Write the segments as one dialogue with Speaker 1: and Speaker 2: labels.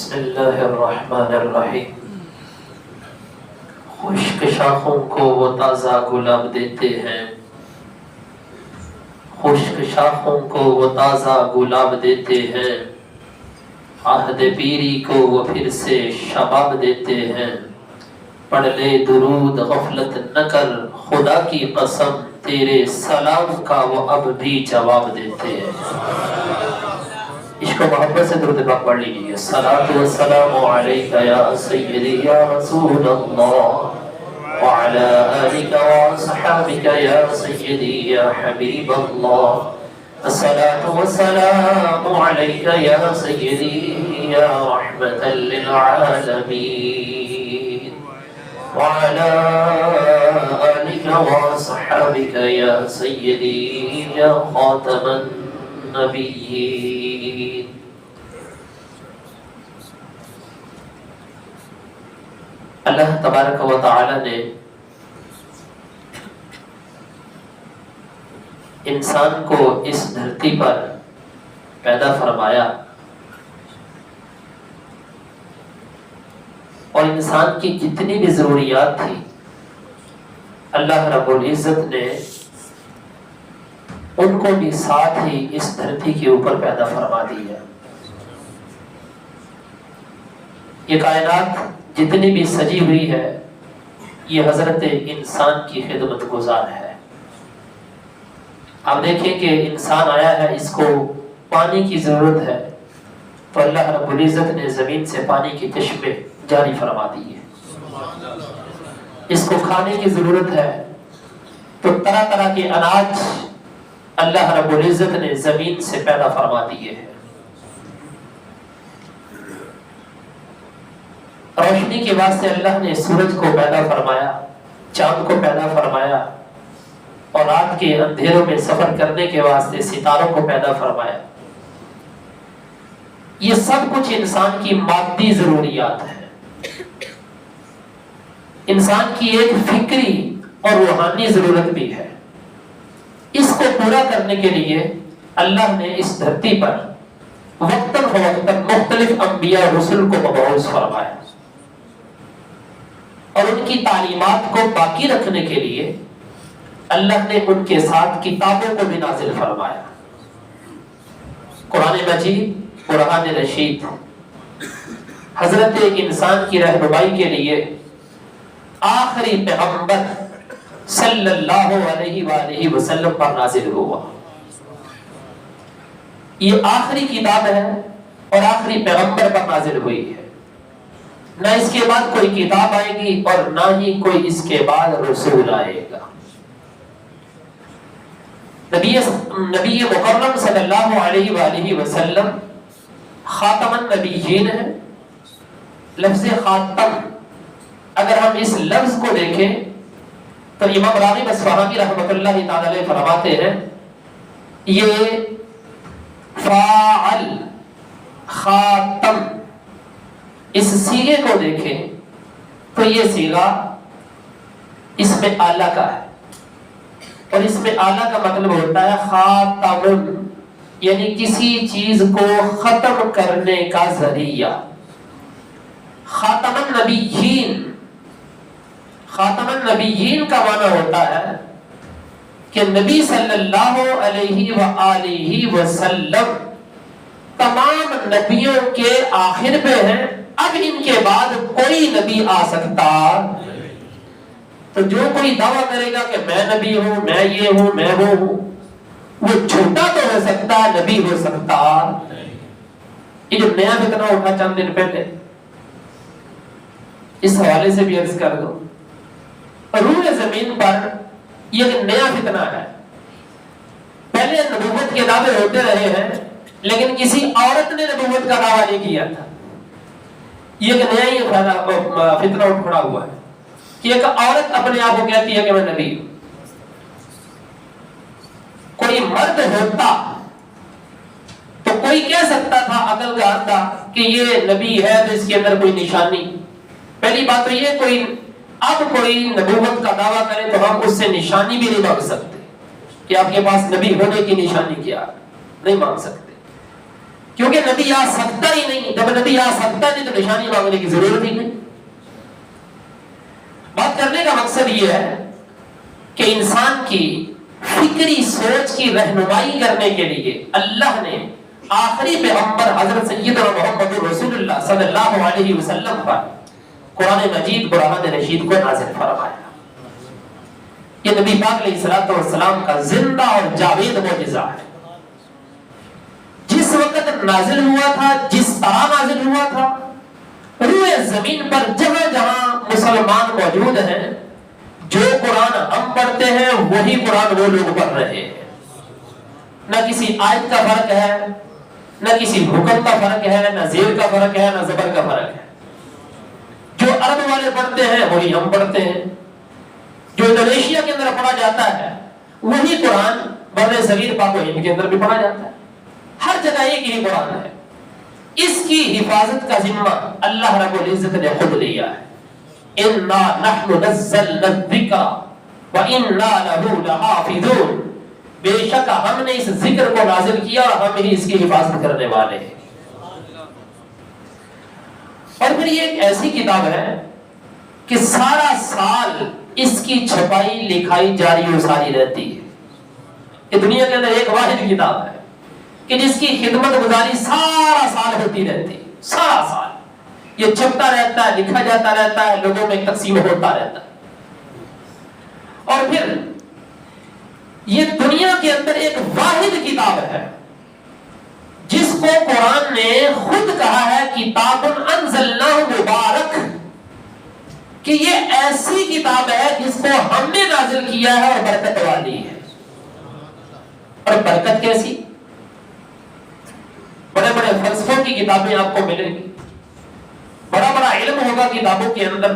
Speaker 1: بسم اللہ الرحمن الرحیم۔ خشک شاخوں کو وہ تازہ گلاب دیتے ہیں، خشک شاخوں کو وہ تازہ گلاب دیتے ہیں، عہد پیری کو وہ پھر سے شباب دیتے ہیں۔ پڑھ لے درود غفلت نہ کر، خدا کی قسم تیرے سلام کا وہ اب بھی جواب دیتے ہیں۔ عشق و محبت سے درود پاک پڑھ لیجیے۔ الصلاۃ والسلام علیک یا سیدی یا رسول اللہ وعلی آلک واصحابک یا سیدی یا حبیب اللہ۔ الصلاۃ والسلام علیک یا سیدی یا رحمۃ للعالمین وعلی آلک واصحابک یا سیدی یا خاتم النبیین۔ اللہ تبارک و تعالی نے انسان کو اس دھرتی پر پیدا فرمایا اور انسان کی جتنی بھی ضروریات تھی اللہ رب العزت نے ان کو بھی ساتھ ہی اس دھرتی کے اوپر پیدا فرما دیا۔ یہ کائنات جتنی بھی سجی ہوئی ہے یہ حضرت انسان کی خدمت گزار ہے۔ آپ دیکھیں کہ انسان آیا ہے، اس کو پانی کی ضرورت ہے تو اللہ رب العزت نے زمین سے پانی کے چشمے جاری فرما دیے۔ اس کو کھانے کی ضرورت ہے تو طرح طرح کے اناج اللہ رب العزت نے زمین سے پیدا فرما دیے ہیں۔ روشنی کے واسطے اللہ نے سورج کو پیدا فرمایا، چاند کو پیدا فرمایا اور رات کے اندھیروں میں سفر کرنے کے واسطے ستاروں کو پیدا فرمایا۔ یہ سب کچھ انسان کی مادی ضروریات ہیں۔ انسان کی ایک فکری اور روحانی ضرورت بھی ہے۔ اس کو پورا کرنے کے لیے اللہ نے اس دھرتی پر وقتاً فوقتاً مختلف انبیاء اور رسل کو مبعوث فرمایا اور ان کی تعلیمات کو باقی رکھنے کے لیے اللہ نے ان کے ساتھ کتابوں کو بھی نازل فرمایا۔ قرآن مجید، قرآن رشید حضرت انسان کی رہنمائی کے لیے آخری پیغمبر صلی اللہ علیہ وآلہ وسلم پر نازل ہوا۔ یہ آخری کتاب ہے اور آخری پیغمبر پر نازل ہوئی ہے۔ نہ اس کے بعد کوئی کتاب آئے گی اور نہ ہی کوئی اس کے بعد رسول آئے گا۔ نبی مکرم صلی اللہ علیہ وآلہ وسلم خاتم النبیین ہے۔ لفظ خاتم اگر ہم اس لفظ کو دیکھیں تو امام راغب اصفہانی رحمۃ اللہ تعالی علیہ فرماتے ہیں یہ فاعل خاتم اس صیغے کو دیکھیں تو یہ صیغہ اس میں اعلیٰ کا ہے اور اس میں اعلیٰ کا مطلب ہوتا ہے خاتم، یعنی کسی چیز کو ختم کرنے کا ذریعہ۔ خاتم النبیین، خاتم النبیین کا معنی ہوتا ہے کہ نبی صلی اللہ علیہ وآلہ وسلم تمام نبیوں کے آخر پہ ہیں، اب ان کے بعد کوئی نبی آ سکتا۔ تو جو کوئی دعویٰ کرے گا کہ میں نبی ہوں، میں یہ ہوں، میں وہ ہوں، وہ جھوٹا تو ہو سکتا، نبی ہو سکتا۔ یہ جو نیا فتنہ اٹھا چند دن پہلے، اس حوالے سے بھی عرض کر دو، روح زمین پر یہ ایک نیا فتنہ ہے۔ پہلے نبوت کے دعوے ہوتے رہے ہیں لیکن کسی عورت نے نبوت کا دعویٰ نہیں کیا تھا۔ یہ ایک نیا ہی فتنہ اٹھ کھڑا ہوا ہے کہ ایک عورت اپنے آپ کو کہتی ہے کہ میں نبی ہوں۔ کوئی مرد ہوتا تو کوئی کہہ سکتا تھا عقل کا آتا کہ یہ نبی ہے تو اس کے اندر کوئی نشانی۔ پہلی بات تو یہ کوئی اب کوئی نبوت کا دعویٰ کرے تو ہم اس سے نشانی بھی نہیں مانگ سکتے کہ آپ کے پاس نبی ہونے کی نشانی کیا، نہیں مانگ سکتے۔ کیونکہ نبی آ سکتا ہی نہیں. جب نبی آ سکتا نہیں تو نشانی مانگنے کی ضرورت ہی نہیں. بات کرنے کا مقصد یہ ہے کہ انسان کی فکری سوچ کی رہنمائی کرنے کے لیے اللہ نے آخری پیغمبر حضرت سیدنا محمد رسول اللہ صلی اللہ علیہ وسلم پر قرآن مجید برہان رشید کو نازل فرمایا. یہ نبی پاک علیہ الصلوۃ والسلام کا زندہ اور جاوید معجزہ ہے. جس وقت نازل ہوا تھا، جس طرح نازل ہوا تھا، روئے زمین پر جہاں جہاں مسلمان موجود ہیں، جو قرآن ہم پڑھتے ہیں وہی قرآن وہ لوگ پڑھ رہے ہیں. نہ کسی آیت کا فرق ہے، نہ کسی حکم کا فرق ہے، نہ زیر کا فرق ہے، نہ زبر کا فرق ہے. جو عرب والے پڑھتے ہیں وہی ہم پڑھتے ہیں. جو انڈونیشیا کے اندر پڑھا جاتا ہے وہی قرآن بر صغیر پاک و ہند کے اندر بھی پڑھا جاتا ہے. ہر جگہ ایک ہی قرآن ہے. اس کی حفاظت کا ذمہ اللہ رب العزت نے خود لیا ہے. اِنَّا نَحْنُ نَزَّلْنَا الذِّكْرَ وَإِنَّا لَهُ لَحَافِظُونَ. بے شک ہم نے اس ذکر کو نازل کیا اور ہم ہی اس کی حفاظت کرنے والے ہیں. اور پھر یہ ایک ایسی کتاب ہے کہ سارا سال اس کی چھپائی لکھائی جاری و ساری رہتی ہے. یہ دنیا کے اندر ایک واحد کتاب ہے کہ جس کی خدمت گزاری سارا سال ہوتی رہتی ہے. سارا سال یہ چھپتا رہتا ہے، لکھا جاتا رہتا ہے، لوگوں میں تقسیم ہوتا رہتا ہے. اور پھر یہ دنیا کے اندر ایک واحد کتاب ہے جس کو قرآن نے خود کہا ہے کتاب انزلناہ مبارک، کہ یہ ایسی کتاب ہے جس کو ہم نے نازل کیا ہے اور برکت والی ہے. اور برکت کیسی؟ بڑے بڑے فلسفوں کی کتابیں آپ کو ملیں گی، بڑا بڑا علم ہوگا کتابوں کے اندر،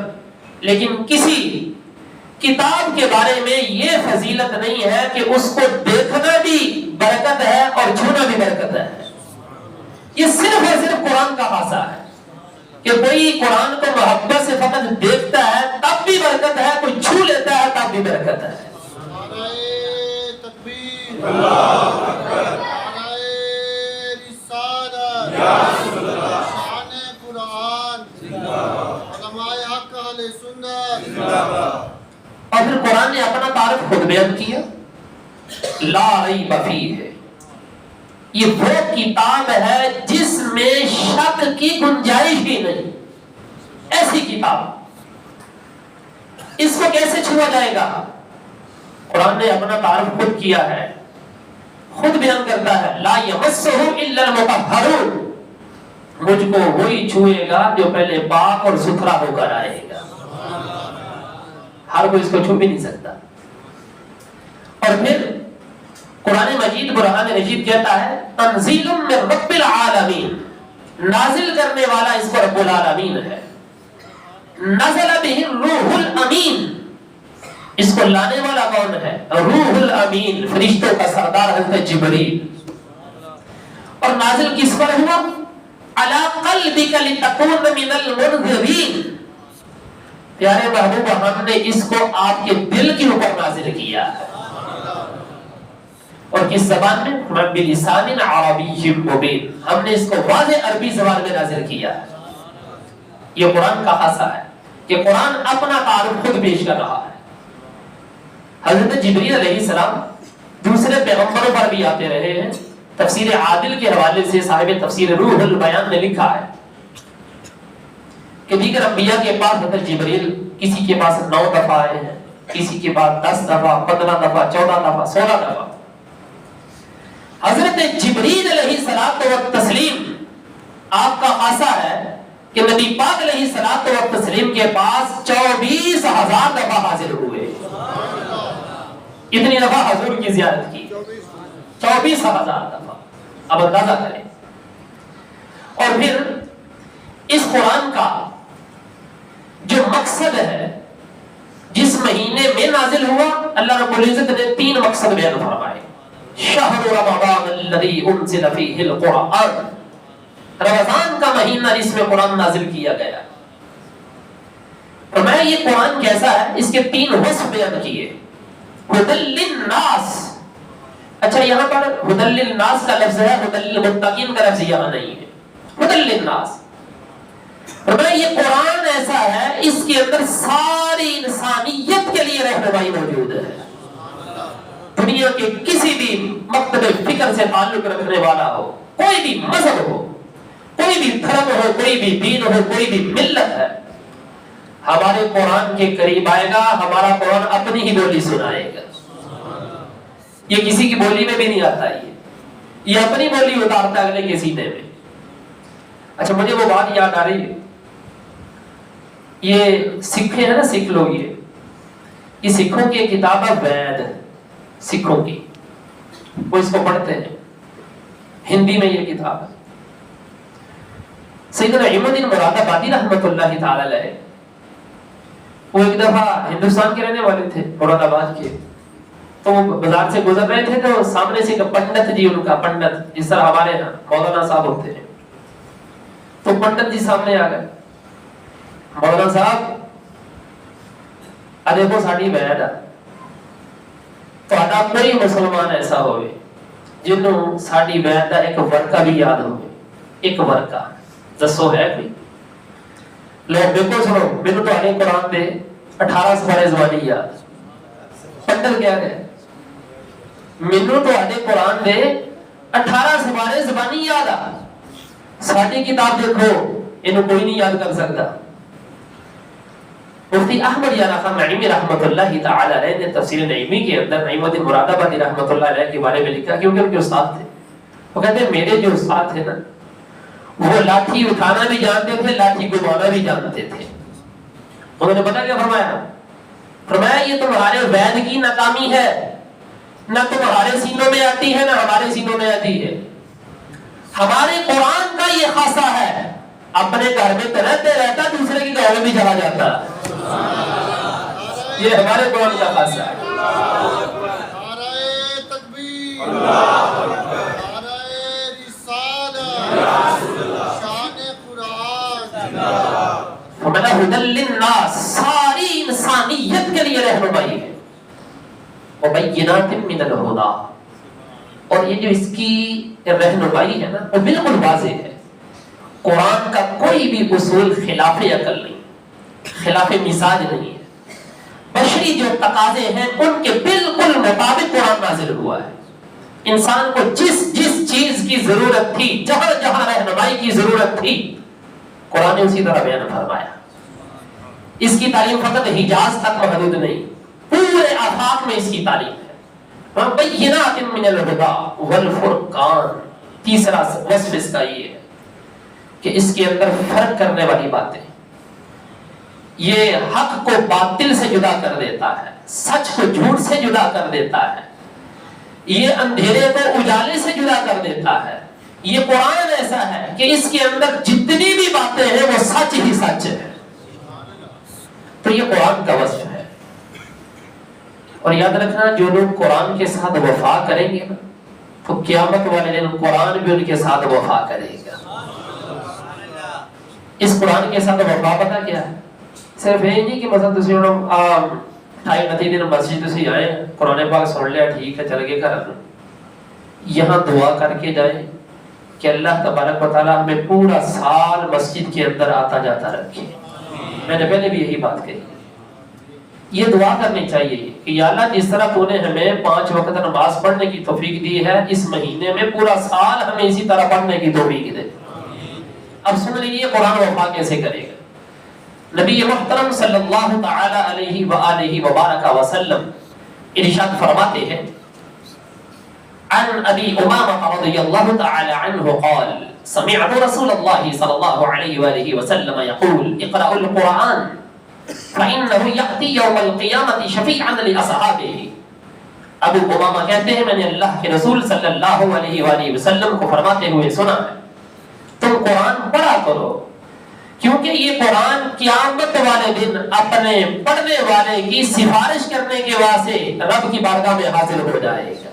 Speaker 1: لیکن کسی کتاب کے بارے میں یہ فضیلت نہیں ہے کہ اس کو دیکھنا بھی برکت ہے اور چھونا بھی برکت ہے. یہ صرف اور صرف قرآن کا خاصہ ہے کہ کوئی قرآن کو محبت سے فقط دیکھتا ہے تب بھی برکت ہے، کوئی چھو لیتا ہے تب بھی برکت ہے. تکبیر، اللہ اکبر، اور پھر قرآن نے اپنا تعارف خود بیان کیا، لا ریب فیہ، یہ وہ کتاب ہے جس میں شک کی گنجائش ہی نہیں. ایسی کتاب، اس کو کیسے چھوا جائے گا؟ قرآن نے اپنا تعارف خود کیا ہے، خود بیان کرتا ہے لا یمسہ الا المطہرون، مجھ کو وہی چھوئے گا جو پہلے پاک اور ستھرا ہو کر آئے گا. ہر کوئی اس کو چھو بھی نہیں سکتا. اور پھر قرآن مجید برہان رشید کہتا ہے تنزیل من رب العالمین، نازل کرنے والا اس کو رب العالمین ہے. نزل به الروح الامین، اس کو لانے والا کون ہے؟ روح الامین، فرشتوں کا سردار حضرت جبریل. اور نازل کس پر ہوا؟ علی قلبک لتکون من المنذرین، پیارے محبوب ہم نے اس کو آپ کے دل کے اوپر نازل کیا ہے. اور کس زبان میں؟ بلسان عربی مبین، ہم نے اس کو واضح عربی زبان میں نازل کیا ہے. یہ قرآن کا خاصہ ہے کہ قرآن اپنا تعارف خود پیش کر رہا ہے. حضرت جبریل علیہ السلام دوسرے پیغمبروں پر بھی آتے رہے ہیں. تفسیر عادل کے حوالے سے صاحب تفسیر روح البیان نے لکھا ہے کہ دیگر انبیاء کے پاس حضرت جبریل کسی کے پاس 9 دفعہ آئے ہیں، کسی کے پاس 10 دفعہ، 15 دفعہ، 14 دفعہ، 16 دفعہ. حضرت جبریل علیہ الصلوۃ والتسلیم آپ کا خاصہ ہے کہ نبی پاک علیہ الصلوۃ والتسلیم کے پاس 24,000 دفعہ حاضر ہوئے. اتنی دفعہ حضور کی زیارت کی، 24,000 دفعہ. اب اندازہ کریں. اور پھر اس قرآن کا جو مقصد ہے، جس مہینے میں نازل ہوا، اللہ رب العزت نے 3 مقصد بیان فرمائے. شہر رمضان الذی انزل فیہ القرآن، رمضان کا مہینہ جس میں قرآن نازل کیا گیا. فرمایا یہ قرآن کیسا ہے؟ اس کے 3 وصف بیان کیے. ھدی للناس، اچھا یہاں پر ہدی للناس کا لفظ ہے، ہدی للمتقین کا لفظ یہاں نہیں ہے. ہدی للناس فرمایا یہ قرآن ایسا ہے اس کے اندر ساری انسانیت کے لیے رہنمائی موجود ہے. دنیا کے کسی بھی مکتب فکر سے تعلق رکھنے والا ہو، کوئی بھی مذہب ہو، کوئی بھی دھرم ہو، کوئی بھی دین ہو، کوئی بھی ملت ہے، ہمارے قرآن کے قریب آئے گا. ہمارا قرآن اپنی ہی بولی سنائے گا. یہ کسی کی بولی میں بھی نہیں آتا، یہ اپنی بولی اتارتا اگلے کے سینے میں. اچھا مجھے وہ بات یاد آ رہی ہے، یہ سکھے ہیں نا، سکھ لوگ، یہ سکھوں کی کتاب ہے وید، سکھوں کی، وہ اس کو پڑھتے ہیں، ہندی میں یہ کتاب ہے. سیدنا احمد بن مراد آبادی رحمۃ اللہ تعالی علیہ، وہ ایک دفعہ ہندوستان کے رہنے والے تھے، مراد آباد کے. تو وہ بازار سے گزر رہے تھے تو سامنے سے ایک پنڈت جی، ان کا پنڈت جس طرح ہمارے یہاں مولانا صاحب ہوتے ہیں، تو پنڈت جی سامنے آ گئے. مولانا صاحب دیکھو ساڈی وید تہاڈا کوئی مسلمان ایسا ہوئے جنوں ساڈی وید دا ایک ورقہ بھی یاد ہوئے، ایک ورقہ دسو ہے کوئی؟ لوگ دیکھو سنو، مینوں تہاڈے قرآن دے 18 سپارے زبانی یاد. پنڈت کیا گئے مینوں تہاڈے قرآن دے 18 سپارے زبانی یاد آ، ساڈی کتاب دیکھو اینوں کوئی نہیں یاد کر سکتا. مفتی احمد یار خان نعیمی رحمۃ اللہ تعالی علیہ نے تفسیر نعیمی کے اندر احمد بن مراد آبادی رحمۃ اللہ علیہ کے بارے میں لکھا، کیونکہ ان کے استاد تھے. وہ کہتے ہیں میرے جو استاد تھے نا، وہ لاٹھی اٹھانا بھی جانتے تھے، لاٹھی گھمانا بھی جانتے تھے. انہوں نے پتا کیا فرمایا؟ فرمایا یہ تمہارے وید کی ناکامی ہے، نہ تمہارے سینوں میں آتی ہے نہ ہمارے سینوں میں آتی ہے. ہمارے قرآن کا یہ خاصہ ہے، اپنے گھر میں رہتے رہتا دوسرے کے گھر میں بھی چلا جاتا. یہ ہمارے قرآن کا خاصہ ہے.
Speaker 2: نعرہ تکبیر، نعرہ رسالت، شان قرآن.
Speaker 1: ہمارا ہدی للناس ساری انسانیت کے لیے رہنمائی ہے. وبینات من الہدی، اور یہ جو اس کی رہنمائی ہے نا وہ بالکل واضح ہے. قرآن کا کوئی بھی اصول خلاف عقل نہیں، خلاف مزاج نہیں ہے. بشری جو تقاضے ہیں ان کے بالکل مطابق قرآن نازل ہوا ہے. انسان کو جس جس چیز کی ضرورت تھی، جہاں جہاں رہنمائی کی ضرورت تھی، قرآن نے اسی طرح بیان فرمایا. اس کی تعلیم فقط حجاز تک محدود نہیں، پورے آفاق میں اس کی تعلیم ہے. بینات من الہدی والفرقان، تیسرا وصف اس کا یہ ہے کہ اس کے اندر فرق کرنے والی باتیں، یہ حق کو باطل سے جدا کر دیتا ہے، سچ کو جھوٹ سے جدا کر دیتا ہے، یہ اندھیرے کو اجالے سے جدا کر دیتا ہے. یہ قرآن ایسا ہے کہ اس کے اندر جتنی بھی باتیں ہیں وہ سچ ہی سچ ہے. تو یہ قرآن کا وصف ہے. اور یاد رکھنا جو لوگ قرآن کے ساتھ وفا کریں گے نا، تو قیامت والے دن قرآن بھی ان کے ساتھ وفا کرے گا. اس قرآن کے ساتھ وفا پتہ کیا ہے؟ صرف یہ نہیں کہ مثلا تسی ہن 28 دن مسجد سے آئے، قرآن پاک سن لیا، ٹھیک ہے چل گئے گھر. یہاں دعا کر کے جائیں کہ اللہ تبارک و تعالی ہمیں پورا سال مسجد کے اندر آتا جاتا رکھے. میں نے پہلے بھی یہی بات کہی، یہ دعا کرنی چاہیے کہ یا اللہ جس طرح تو نے ہمیں 5 وقت نماز پڑھنے کی توفیق دی ہے، اس مہینے میں پورا سال ہمیں اسی طرح پڑھنے کی توفیق دے. اب سن لیجیے قرآن وفا کیسے کرے گا. نبی محترم صلی اللہ تعالی علیہ وآلہ وبارک وسلم ارشاد فرماتے ہیں، عن ابی امامہ رضی اللہ تعالی عنہ قال سمعت رسول اللہ صلی اللہ علیہ وآلہ وسلم یقول اقرأوا القرآن فإنه يأتي يوم القيامة شفيعا لأصحابه. ابو امامہ کہتے ہیں میں نے اللہ کے رسول صلی اللہ علیہ وآلہ وسلم کو فرماتے ہوئے سنا ہے، تم قرآن پڑھا کرو، کیونکہ یہ قرآن قیامت والے دن اپنے پڑھنے والے کی سفارش کرنے کے واسطے رب کی بارگاہ میں حاضر ہو جائے گا.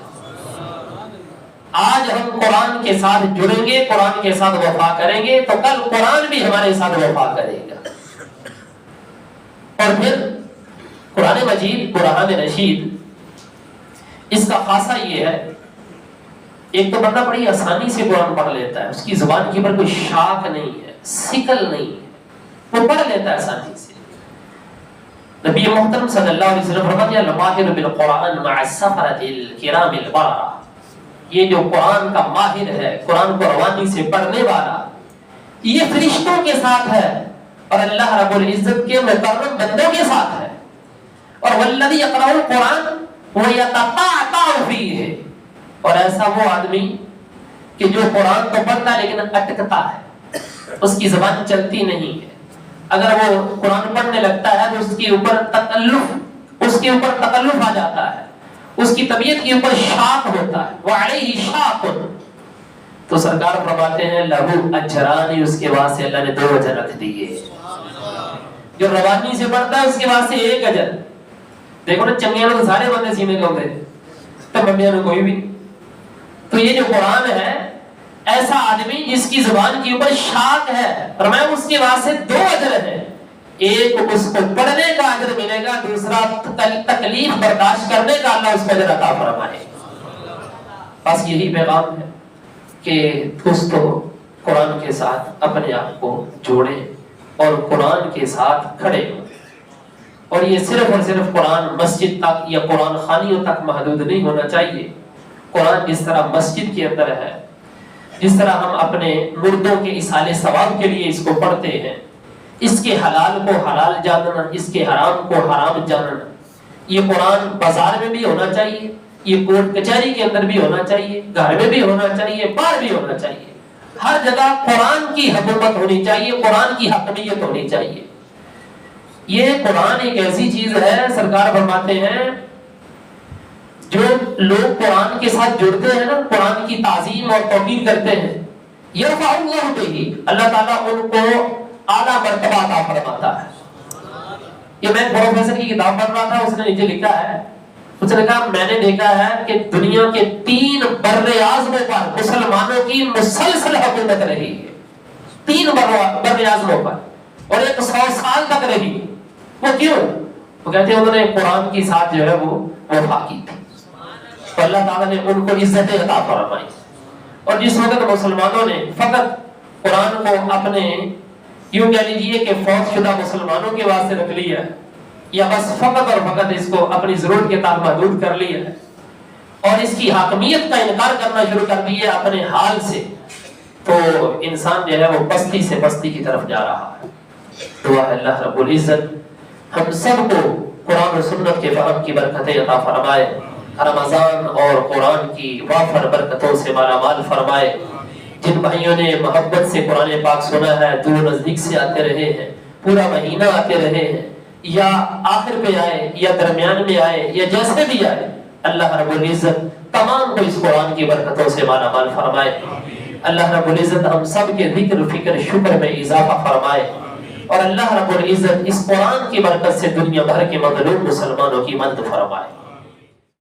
Speaker 1: آج ہم قرآن کے ساتھ جڑیں گے، قرآن کے ساتھ وفا کریں گے، تو کل قرآن بھی ہمارے ساتھ وفا کرے گا. اور پھر قرآن مجید، قرآن رشید، اس کا خاصہ یہ ہے ایک تو بندہ بڑی آسانی سے قرآن پڑھ لیتا ہے، اس کی زبان کے اوپر کوئی شاک نہیں ہے، سکل نہیں ہے، وہ پڑھ لیتا ہے آسانی سے۔ نبی محترم صلی اللہ علیہ وسلم فرماتے ہیں الماہر بالقرآن مع السفرۃ الکرام البررہ، یہ جو قرآن کا ماہر ہے، قرآن کو روانی سے پڑھنے والا، یہ فرشتوں کے ساتھ ہے اور اللہ رب العزت کے مکرم بندوں کے ساتھ ہے۔ اور والذی یقرأ القرآن ویتتعتع فیہ، اور ایسا وہ آدمی کہ جو قرآن تو پڑھتا ہے لیکن اٹکتا ہے، اس کی زبان چلتی نہیں ہے، اگر وہ قرآن پڑھنے لگتا ہے تو اس کے اوپر تکلف آ جاتا ہے، اس کی طبیعت کے اوپر شاق ہوتا ہے، وعلیہ شاق، تو سرکار فرماتے ہیں لہو اجران، اس کے واسطے اللہ نے 2 اجر رکھ دیے۔ جو روانی سے پڑھتا ہے اس کے واسطے 1 اجر۔ دیکھو نا چنگیاں لوگ سارے بندے سینے کے ہوتے تو ممیاں نے کوئی بھی نہیں۔ تو یہ جو قرآن ہے، ایسا آدمی جس کی زبان کے اوپر شاک ہے، فرمایا اس کے واسطے 2 اجر ہیں، ایک اس کو پڑھنے کا اجر ملے گا، دوسرا تکلیف برداشت کرنے کا اللہ اس کو اجر عطا فرمائے۔ بس یہی پیغام ہے کہ دوستو قرآن کے ساتھ اپنے آپ کو جوڑیں اور قرآن کے ساتھ کھڑے ہوں۔ اور یہ صرف اور صرف قرآن مسجد تک یا قرآن خوانیوں تک محدود نہیں ہونا چاہیے۔ قرآن جس طرح مسجد کے اندر ہے، جس طرح ہم اپنے مردوں کے اصالے ثواب کے لیے اس کو پڑھتے ہیں، اس کے حلال کو حلال جاننا، اس کے حرام کو حرام جاننا، یہ قرآن بازار میں بھی ہونا چاہیے، یہ کورٹ کچہری کے اندر بھی ہونا چاہیے، گھر میں بھی ہونا چاہیے، باہر بھی ہونا چاہیے، ہر جگہ قرآن کی حکومت ہونی چاہیے، قرآن کی حاکمیت ہونی چاہیے۔ یہ قرآن ایک ایسی چیز ہے، سرکار فرماتے ہیں جو لوگ قرآن کے ساتھ جڑتے ہیں نا، قرآن کی تعظیم اور توقیر کرتے ہیں، یرفع اللہ بہ، اللہ تعالیٰ ان کو اعلیٰ مرتبہ عطا فرماتا ہے۔ یہ میں پروفیسر کی کتاب پڑھ رہا تھا، اس نے نیچے لکھا ہے، اس نے کہا میں نے دیکھا ہے کہ دنیا کے 3 بر اعظموں پر مسلمانوں کی مسلسل حکومت رہی ہے، 3 بر اعظموں پر، اور 100 سال تک رہی۔ وہ کیوں؟ وہ کہتے ہیں انہوں نے قرآن کی ساتھ جو ہے وہ وفا کی تھی، تو اللہ تعالیٰ نے ان کو عزت عطا فرمائی۔ اور جس وقت مسلمانوں نے فقط قرآن کو اپنے یوں کہہ لیجیے کہ فوت شدہ مسلمانوں کے واسطے رکھ لیا ہے، یا بس فقط اور فقط اس کو اپنی ضرورت کے تحت محدود کر لیا ہے اور اس کی حاکمیت کا انکار کرنا شروع کر دیا اپنے حال سے، تو انسان جو ہے وہ پستی سے پستی کی طرف جا رہا ہے۔ دعا ہے اللہ رب العزت ہم سب کو قرآن و سنت کے فہم کی برکتیں عطا فرمائے، رمضان اور قرآن کی وافر برکتوں سے مالا مال فرمائے۔ جن بھائیوں نے محبت سے قرآن پاک سنا ہے، دور نزدیک سے آتے رہے ہیں، پورا مہینہ آتے رہے ہیں، یا آخر پہ آئے یا درمیان میں آئے یا جیسے بھی آئے، اللہ رب العزت تمام کو اس قرآن کی برکتوں سے مالا مال فرمائے۔ اللہ رب العزت ہم سب کے ذکر فکر شکر میں اضافہ فرمائے، اور اللہ رب العزت اس قرآن کی برکت سے دنیا بھر کے مظلوم مسلمانوں کی مدد فرمائے۔